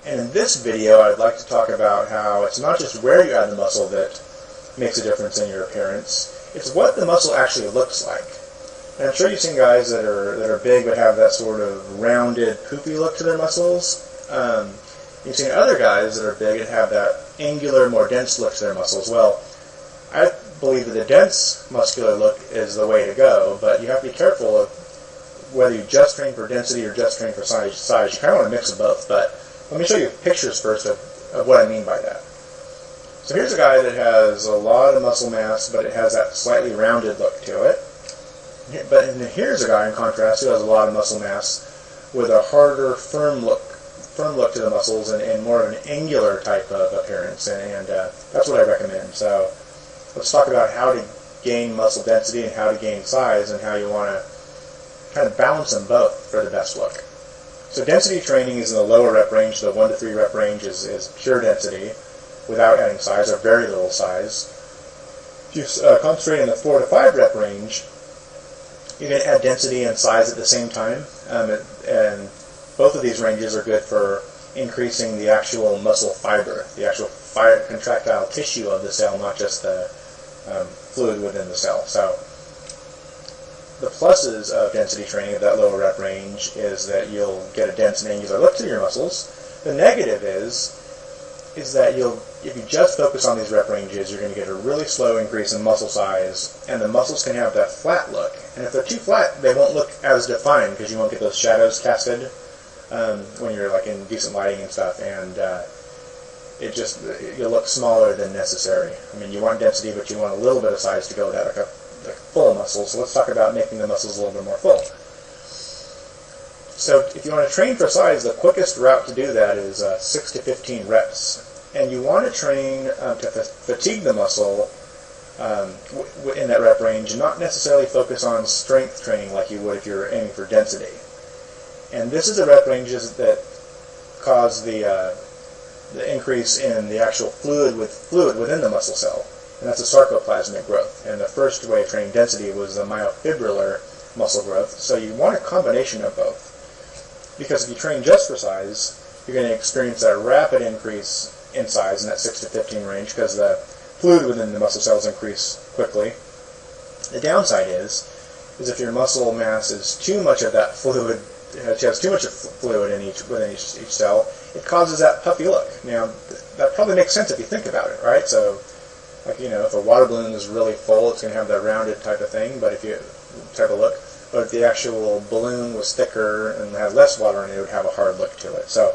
And in this video, I'd like to talk about how it's not just where you add the muscle that makes a difference in your appearance, it's what the muscle actually looks like. And I'm sure you've seen guys that are big but have that sort of rounded, poopy look to their muscles. You've seen other guys that are big and have that angular, more dense look to their muscles. Well, I believe that the dense muscular look is the way to go, but you have to be careful of whether you just train for density or just train for size. You kind of want to mix of both, but let me show you pictures first of what I mean by that. So here's a guy that has a lot of muscle mass, but it has that slightly rounded look to it. But here's a guy, in contrast, who has a lot of muscle mass with a harder, firm look to the muscles and more of an angular type of appearance, and that's what I recommend. So let's talk about how to gain muscle density and how to gain size and how you want to kind of balance them both for the best look. So density training is in the lower rep range. The 1 to 3 rep range is pure density without adding size or very little size. If you concentrate in the 4 to 5 rep range, you can add density and size at the same time, and both of these ranges are good for increasing the actual muscle fiber, the actual contractile tissue of the cell, not just the fluid within the cell. So the pluses of density training at that lower rep range is that you'll get a dense and angular look to your muscles. The negative is that if you just focus on these rep ranges, you're going to get a really slow increase in muscle size, and the muscles can have that flat look. And if they're too flat, they won't look as defined because you won't get those shadows casted when you're like in decent lighting and stuff, and you'll look smaller than necessary. I mean, you want density, but you want a little bit of size to go with that, like a full muscle. So let's talk about making the muscles a little bit more full. So if you want to train for size, the quickest route to do that is 6 to 15 reps. And you want to train to fatigue the muscle in that rep range, and not necessarily focus on strength training like you would if you're aiming for density. And this is the rep ranges that cause the increase in the actual fluid within the muscle cell, and that's a sarcoplasmic growth. And the first way of training density was the myofibrillar muscle growth. So you want a combination of both, because if you train just for size, you're going to experience that rapid increase in size in that 6 to 15 range because the fluid within the muscle cells increase quickly. The downside is if your muscle mass is too much of that fluid, has too much fluid within each cell, it causes that puffy look. Now, that probably makes sense if you think about it, right? So, like, if a water balloon is really full, it's going to have that rounded type of thing, but if the actual balloon was thicker and had less water in it, it would have a hard look to it. So,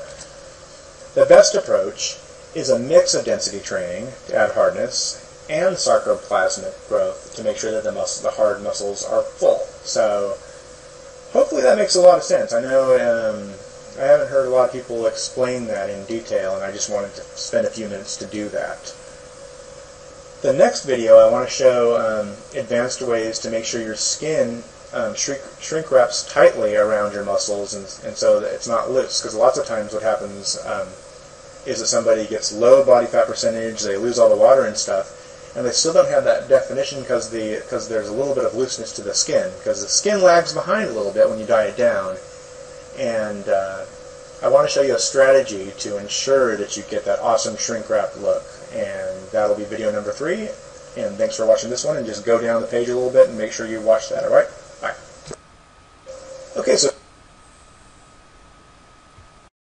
the best approach is a mix of density training to add hardness and sarcoplasmic growth to make sure that the hard muscles are full. So hopefully that makes a lot of sense. I know I haven't heard a lot of people explain that in detail, and I just wanted to spend a few minutes to do that. The next video I want to show advanced ways to make sure your skin shrink wraps tightly around your muscles and so that it's not loose, because lots of times what happens is that somebody gets low body fat percentage, they lose all the water and stuff, and they still don't have that definition because there's a little bit of looseness to the skin, because the skin lags behind a little bit when you diet down. And I want to show you a strategy to ensure that you get that awesome shrink wrap look, and that'll be video number 3. And thanks for watching this one, and just go down the page a little bit and make sure you watch that, alright? Bye. Okay, so